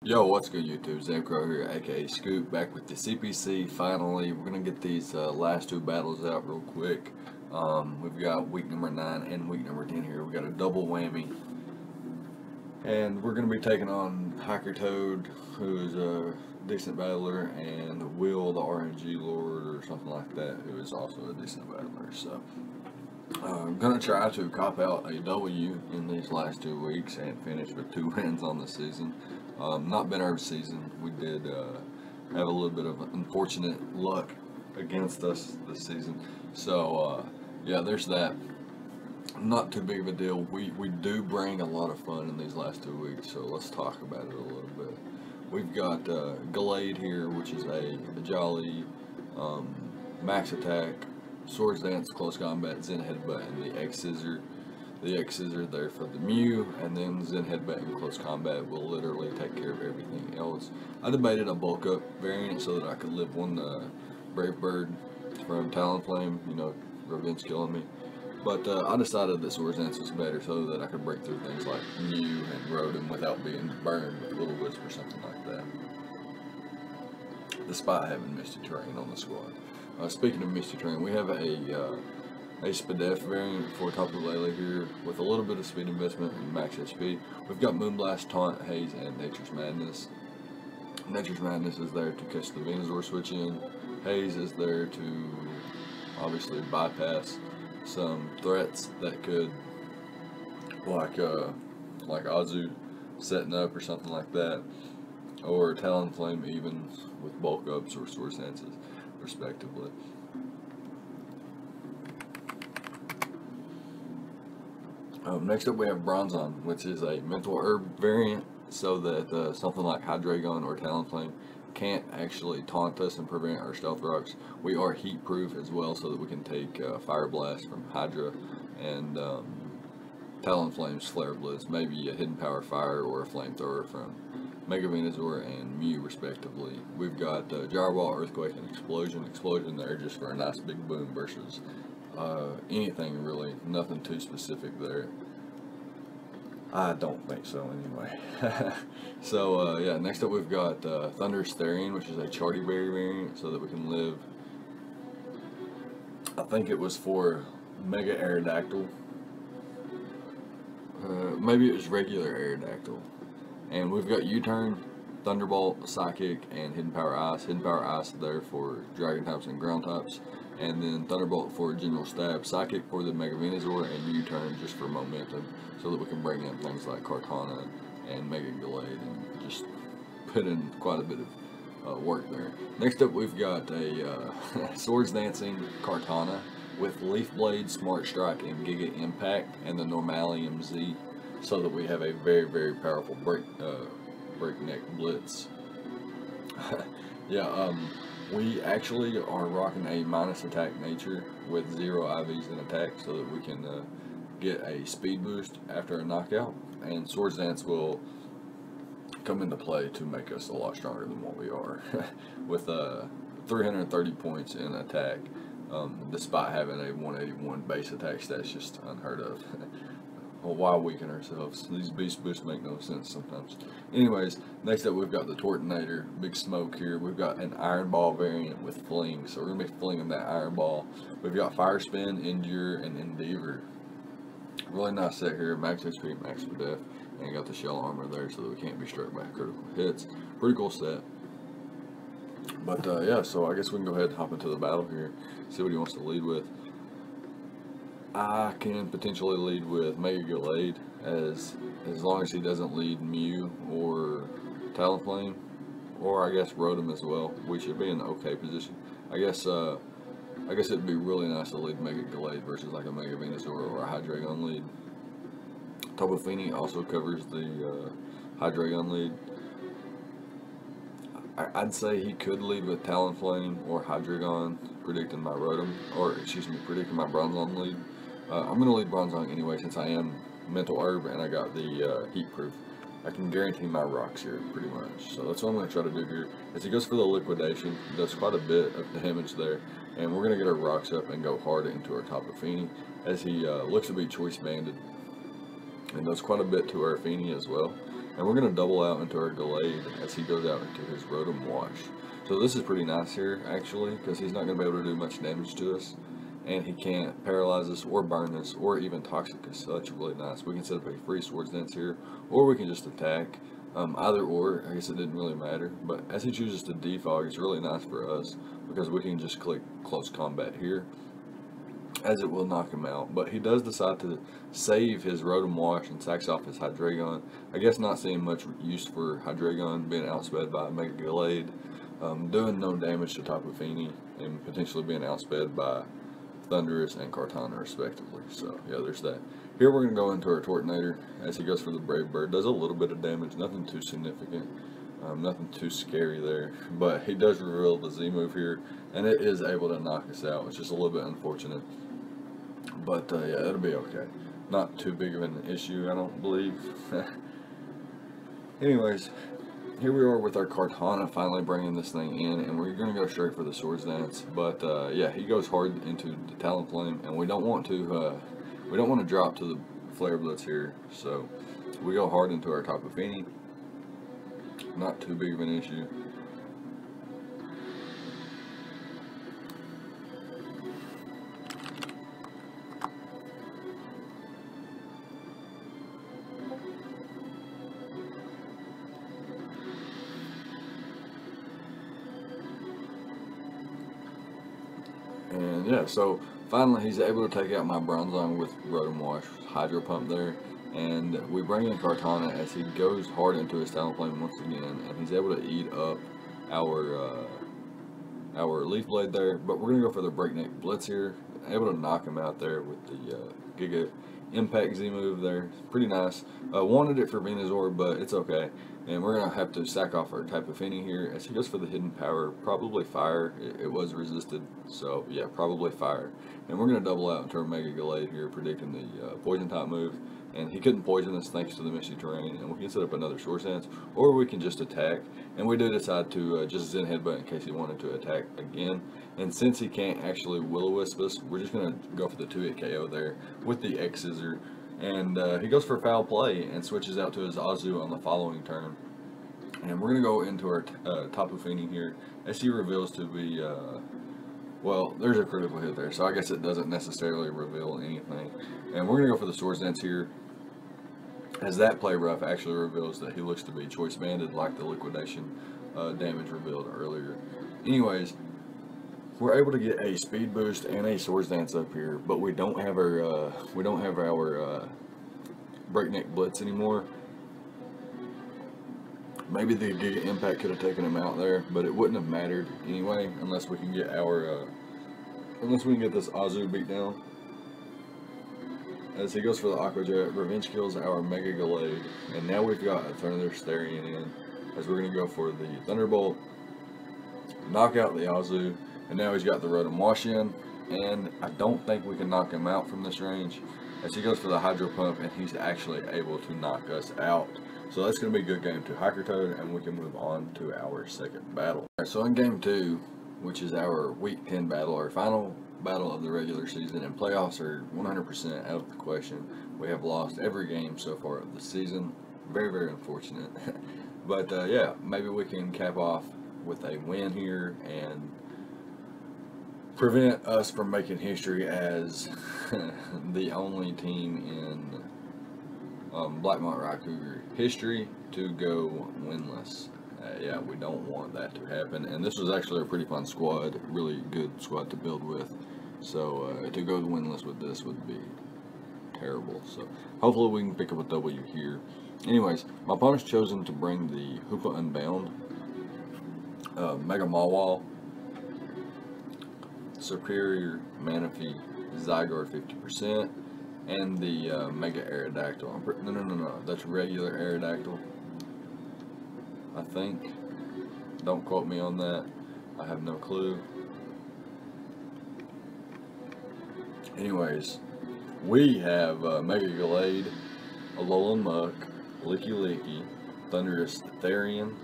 Yo, what's good YouTube? Crow here, aka Scoop, back with the CPC. Finally, we're gonna get these last two battles out real quick. We've got week number 9 and week number 10 here. We got a double whammy, and we're gonna be taking on Hiker Toad, who's a decent battler, and Will, the RNG Lord, or something like that, who is also a decent battler. So, I'm gonna try to cop out a W in these last 2 weeks and finish with 2 wins on the season. Not been our season. We did have a little bit of unfortunate luck against us this season. So yeah, there's that. Not too big of a deal. We do bring a lot of fun in these last 2 weeks, so let's talk about it a little bit. We've got Glade here, which is a jolly max attack, swords dance, close combat, Zen headbutt, and the X scissor. The X scissor there for the Mew, and then Zen headbutt in close combat will literally take care of everything else. I debated a bulk up variant so that I could live one Brave Bird from Talonflame, you know, revenge killing me. But I decided that Swords Dance was better so that I could break through things like Mew and Rotom without being burned with Little Wisp or something like that, despite having Misty Terrain on the squad. Speaking of Misty Terrain, we have a Spadef variant for Tapu Lele here with a little bit of speed investment and max HP. We've got Moonblast, Taunt, Haze, and Nature's Madness. Nature's Madness is there to catch the Venusaur switch in. Haze is there to obviously bypass some threats that could, like Azu setting up or something like that, or Talonflame even with bulk ups or Swords Dances respectively. Next up we have Bronzong, which is a mental herb variant, so that something like Hydreigon or Talonflame can't actually taunt us and prevent our stealth rocks. We are heat proof as well, so that we can take Fire Blast from Hydra and Talonflame's Flare Blitz, maybe a Hidden Power Fire or a Flamethrower from Mega Venusaur and Mew respectively. We've got Gyro Ball, Earthquake, and Explosion. Explosion there just for a nice big boom versus anything really, nothing too specific there. I don't think so anyway. So yeah, next up we've got Thunderous Therian, which is a Charty Berry variant, so that we can live, I think it was for Mega Aerodactyl, maybe it was regular Aerodactyl, and we've got U-Turn, Thunderbolt, Psychic, and Hidden Power Ice. Hidden Power Ice there for Dragon types and Ground types, and then Thunderbolt for General Stab, Psychic for the Mega Venusaur, and U-Turn just for momentum, so that we can bring in things like Kartana and Mega Glade and just put in quite a bit of work there. Next up we've got a Swords Dancing Kartana with Leaf Blade, Smart Strike, and Giga Impact, and the Normalium Z, so that we have a very, very powerful breakneck blitz. Yeah, we actually are rocking a minus attack nature with 0 IVs in attack, so that we can get a speed boost after a knockout, and Swords Dance will come into play to make us a lot stronger than what we are with 330 points in attack, despite having a 181 base attack. That's just unheard of. Well, why weaken ourselves? These beast boosts make no sense sometimes. Anyways, next up we've got the Tortonator, Big Smoke here. We've got an Iron Ball variant with Fling, so we're going to be flinging that Iron Ball. We've got Fire Spin, Endure, and Endeavor. Really nice set here, max HP, max for death, and got the shell armor there so that we can't be struck by critical hits. Pretty cool set. But yeah, so I guess we can go ahead and hop into the battle here, see what he wants to lead with. I can potentially lead with Mega Glade, as long as he doesn't lead Mew or Talonflame, or I guess Rotom as well. We should be in an okay position. I guess it'd be really nice to lead Mega Glade versus like a Mega Venusaur or a Hydreigon lead. Tapu Fini also covers the Hydreigon lead. I'd say he could lead with Talonflame or Hydreigon, predicting my Rotom, or excuse me, predicting my Bronzong lead. I'm going to lead Bronzong anyway, since I am Mental Herb and I got the heat proof. I can guarantee my rocks here pretty much. So that's what I'm going to try to do here. As he goes for the liquidation, he does quite a bit of damage there, and we're going to get our rocks up and go hard into our Tapu Fini, as he looks to be choice banded and does quite a bit to our Fini as well. and we're going to double out into our Gallade as he goes out into his Rotom Wash. So this is pretty nice here, actually, because he's not going to be able to do much damage to us, and he can't paralyze us or burn us or even toxic us, so that's really nice. We can set up a free Swords Dance here, or we can just attack. Either or, I guess it didn't really matter, but as he chooses to defog, it's really nice for us because we can just click close combat here, as it will knock him out. But he does decide to save his Rotom Wash and sacks off his Hydreigon. I guess not seeing much use for Hydreigon being outsped by Mega Gallade, doing no damage to Tapu Fini, and potentially being outsped by Thundurus and Kartana respectively. So yeah, there's that. Here we're going to go into our Tortonator as he goes for the Brave Bird. Does a little bit of damage, nothing too significant, nothing too scary there. But he does reveal the Z move here, and it is able to knock us out. It's just a little bit unfortunate. But yeah, it'll be okay. Not too big of an issue, I don't believe. Anyways, here we are with our Kartana finally bringing this thing in, and we're going to go straight for the Swords Dance. But yeah, he goes hard into the Talonflame, and we don't want to drop to the Flare Blitz here, so we go hard into our Tapu Fini. Not too big of an issue. And yeah, so finally he's able to take out my Bronzong with Rotom Wash, Hydro Pump there, and we bring in Kartana as he goes hard into his Talonflame once again, and he's able to eat up our Leaf Blade there. But we're gonna go for the Breakneck Blitz here, able to knock him out there with the Giga Impact Z move there. Pretty nice. Wanted it for Venusaur, but it's okay. And we're going to have to sack off our Tapu Fini here as he goes for the Hidden Power. Probably Fire. It was resisted, so yeah, probably Fire. And we're going to double out into our Mega Gallade here, predicting the Poison type move. And he couldn't poison us thanks to the Misty Terrain. And we can set up another Swords Dance, or we can just attack. And we do decide to just Zen Headbutt in case he wanted to attack again. And since he can't actually Will-O-Wisp us, we're just going to go for the 2-hit KO there with the X-Scissor. And he goes for Foul Play and switches out to his Azu on the following turn. And we're going to go into our Tapu Fini here as he reveals to be, well, there's a critical hit there, so I guess it doesn't necessarily reveal anything. And we're going to go for the Swords Dance here as that play rough actually reveals that he looks to be Choice Banded like the Liquidation damage revealed earlier. Anyways, we're able to get a Speed Boost and a Swords Dance up here, but we don't have our Breakneck Blitz anymore. Maybe the Giga Impact could have taken him out there, but it wouldn't have mattered anyway unless we can get our this Azu beat down. As he goes for the Aqua Jet, Revenge kills our Mega Gallade, and now we've got a Thunderous Therian in as we're going to go for the Thunderbolt, knock out the Azu, and now he's got the Rotom Wash in, and I don't think we can knock him out from this range as he goes for the Hydro Pump, and he's actually able to knock us out. So that's going to be a good game to Hiker Toad, and we can move on to our second battle. Right, so in game 2, which is our Week 10 battle, our final battle of the regular season, and playoffs are 100% out of the question. We have lost every game so far of the season. Very, very unfortunate. But yeah, maybe we can cap off with a win here and prevent us from making history as the only team in Blackmont Raikougar history to go winless. Yeah, we don't want that to happen, and this was actually a pretty fun squad, really good squad to build with, so to go winless with this would be terrible. So hopefully we can pick up a W here. Anyways, my opponent's chosen to bring the Hoopa Unbound, Mega Mawile, Superior Manaphy, Zygarde 50%, and the Mega Aerodactyl. No, that's regular Aerodactyl, I think. Don't quote me on that. I have no clue. Anyways, we have Mega Gallade, Alolan Muck, Licky Licky, Thunderous Therian.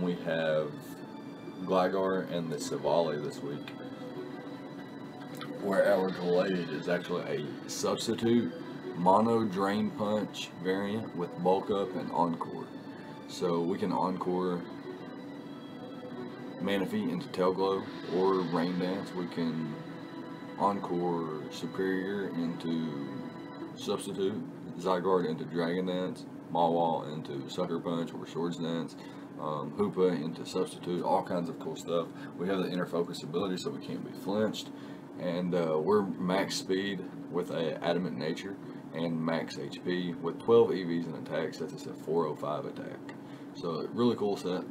We have Gligar and the Savali this week, where our Gallade is actually a substitute, mono drain punch variant with bulk up and encore. So we can encore Manaphy into Tail Glow or Rain Dance. We can encore Superior into Substitute, Zygarde into Dragon Dance, Mawile into Sucker Punch or Swords Dance, Hoopa into Substitute, all kinds of cool stuff. We have the inner focus ability so we can't be flinched, and we're max speed with a Adamant Nature and max HP with 12 EVs and attack, sets us at 405 attack. So really cool set.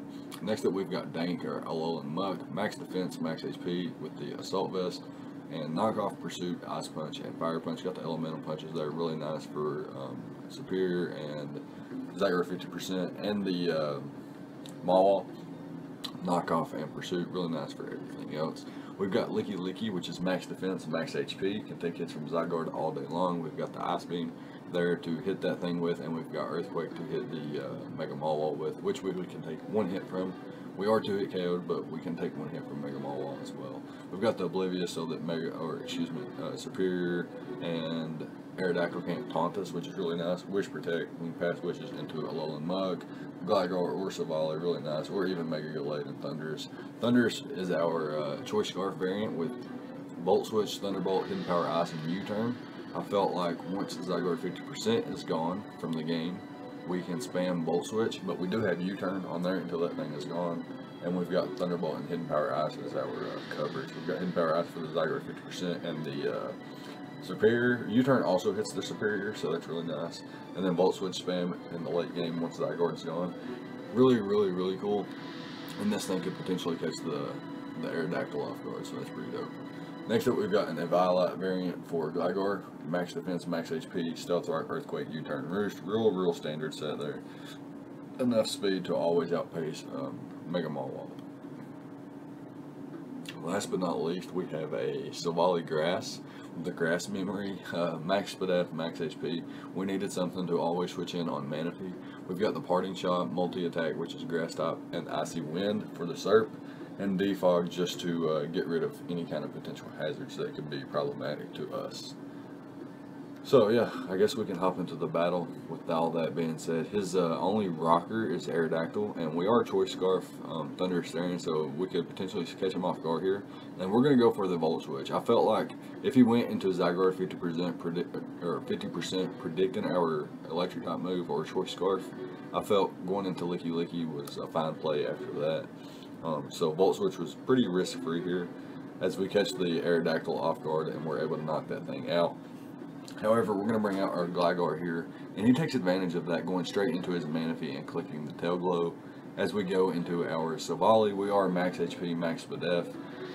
Next up we've got Dank or Alolan Muk, max defense, max HP with the Assault Vest, and Knockoff, Pursuit, Ice Punch, and Fire Punch. Got the elemental punches there, really nice for Superior and Zygarde 50%, and the Mawile, Knockoff, and Pursuit, really nice for everything else. We've got Licky Licky, which is max defense, max HP, can take hits from Zygarde all day long. We've got the Ice Beam there to hit that thing with, and we've got Earthquake to hit the Mega Mawile with, which we can take one hit from. We are 2-hit KO'd, but we can take one hit from Mega Mawile as well. We've got the Oblivious so that Superior and Aerodactyl can't taunt us, which is really nice. Wish Protect, we can pass wishes into Alolan Muk, Gligar or Savali, really nice, or even Mega Gallade and Thundurus. Thundurus is our Choice Scarf variant with Volt Switch, Thunderbolt, Hidden Power Ice, and U-Turn. I felt like once Zygarde 50% is gone from the game, we can spam Volt Switch, but we do have U-Turn on there until that thing is gone. And we've got Thunderbolt and Hidden Power Ice as our coverage. We've got Hidden Power Ice for the Zygarde 50% and the Superior. U-Turn also hits the Superior, so that's really nice. And then Volt Switch spam in the late game once Zygarde's gone. Really, really, really cool. And this thing could potentially catch the Aerodactyl off guard, so that's pretty dope. Next up, we've got an Eviolite variant for Gligar. Max defense, max HP, Stealth Rock, Earthquake, U-Turn, Roost. Real standard set there. Enough speed to always outpace Mega Mawile. Last but not least, we have a Savali Grass with the Grass Memory, max Spadef, max HP. We needed something to always switch in on Manaphy. We've got the Parting Shot, multi-attack, which is Grass type, and Icy Wind for the Serp, and Defog just to get rid of any kind of potential hazards that could be problematic to us. So yeah, I guess we can hop into the battle with all that being said. His only rocker is Aerodactyl, and we are Choice Scarf Thundurus Therian, so we could potentially catch him off guard here. And we're going to go for the Volt Switch. I felt like if he went into Zygarde 50% predicting our electric type move or Choice Scarf, I felt going into Licky Licky was a fine play after that. So Volt Switch was pretty risk free here as we catch the Aerodactyl off guard and we're able to knock that thing out. However, we're going to bring out our Gligar here, and he takes advantage of that, going straight into his Manaphy and clicking the Tail Glow. As we go into our Savali, we are max HP, max Spadef,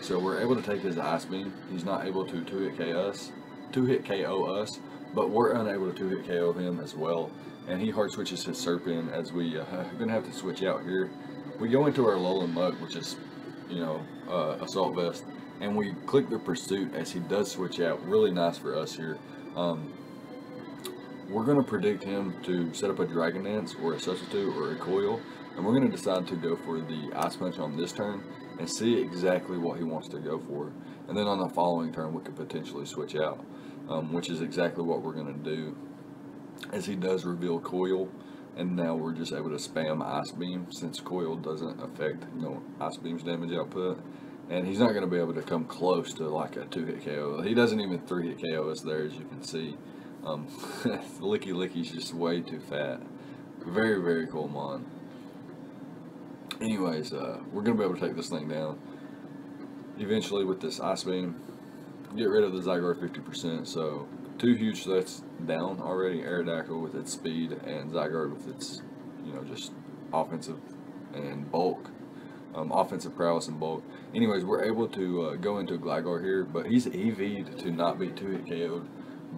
so we're able to take his Ice Beam. He's not able to 2-hit KO us, but we're unable to 2-hit KO him as well. And he hard switches his Serp in as we are going to have to switch out here. We go into our Alolan Muk, which is, Assault Vest, and we click the Pursuit as he does switch out. Really nice for us here. We're going to predict him to set up a Dragon Dance or a Substitute or a Coil, and we're going to decide to go for the Ice Punch on this turn and see exactly what he wants to go for. And then on the following turn we could potentially switch out, which is exactly what we're going to do, as he does reveal Coil, and now we're just able to spam Ice Beam since Coil doesn't affect Ice Beam's damage output. And he's not going to be able to come close to like a 2-hit KO. He doesn't even 3-hit KO us there, as you can see. Licky Licky's just way too fat. Very, very cool mon. Anyways, we're going to be able to take this thing down eventually with this Ice Beam. Get rid of the Zygarde 50%. So 2 huge threats down already. Aerodactyl with its speed and Zygarde with its, just offensive and bulk. Offensive prowess and bulk. Anyways, we're able to go into Gligar here, but he's EV'd to not be 2-hit KO'd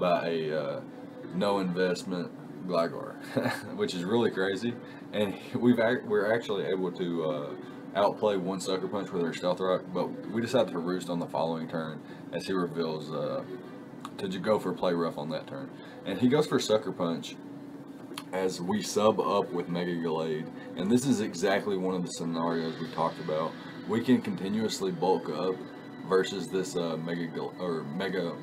by a no investment Gligar, which is really crazy. And we're actually able to outplay one Sucker Punch with our Stealth Rock, but we decided to Roost on the following turn as he reveals to go for Play Rough on that turn. And he goes for Sucker Punch as we sub up with Mega Gallade, and this is exactly one of the scenarios we talked about. We can continuously bulk up versus this Mega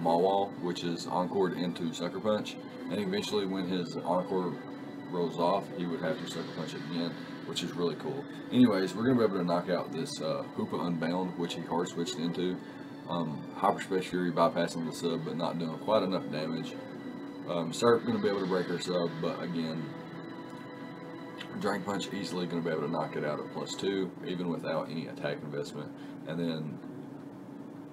Mawwall, which is encored into Sucker Punch, and eventually when his encore rolls off, he would have to Sucker Punch again, which is really cool. Anyways, we're going to be able to knock out this Hoopa Unbound, which he hard switched into. Hyperspace Fury bypassing the sub, but not doing quite enough damage. Start going to be able to break her sub, but again, Drain Punch easily going to be able to knock it out at +2, even without any attack investment. And then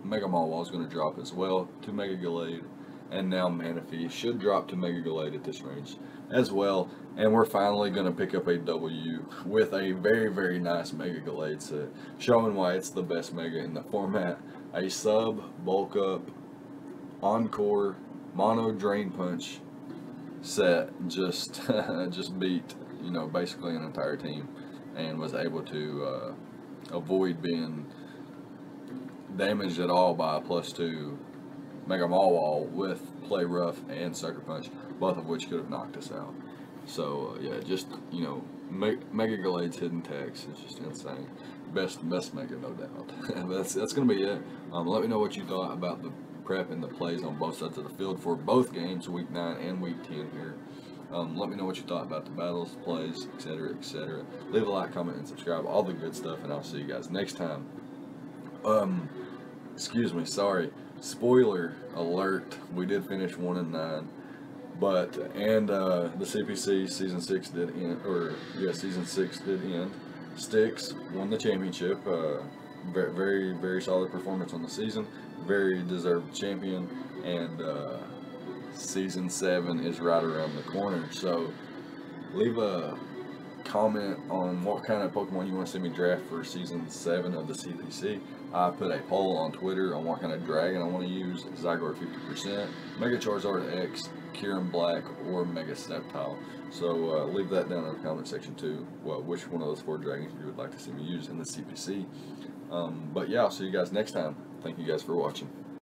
Mega Mawwall is going to drop as well to Mega Gallade, and now Manaphy should drop to Mega Gallade at this range as well. And we're finally going to pick up a W with a very, very nice Mega Gallade set, showing why it's the best Mega in the format. A sub, bulk up, encore, mono Drain Punch set just just beat, you know, basically an entire team, and was able to avoid being damaged at all by a +2 Mega Mawwall with Play Rough and Sucker Punch, both of which could have knocked us out. So yeah, just, you know, Mega Gallade's hidden tax is just insane. Best Mega, no doubt. that's gonna be it. Let me know what you thought about the prep and the plays on both sides of the field for both games, week 9 and week 10 here. Let me know what you thought about the battles, plays, etc., etc. Leave a like, comment, and subscribe, all the good stuff, and I'll see you guys next time. Excuse me, sorry. Spoiler alert, we did finish 1-9, but, and the CPC season 6 did end, or yeah, season 6 did end. Sticks won the championship. Very, very, very solid performance on the season. Very deserved champion, and season 7 is right around the corner. So leave a comment on what kind of Pokemon you want to see me draft for season 7 of the CPC. I put a poll on Twitter on what kind of dragon I want to use: Zygarde 50%, Mega Charizard X, Kyurem Black, or Mega Sceptile. So leave that down in the comment section too, which one of those 4 dragons you would like to see me use in the CPC. But yeah, I'll see you guys next time. Thank you guys for watching.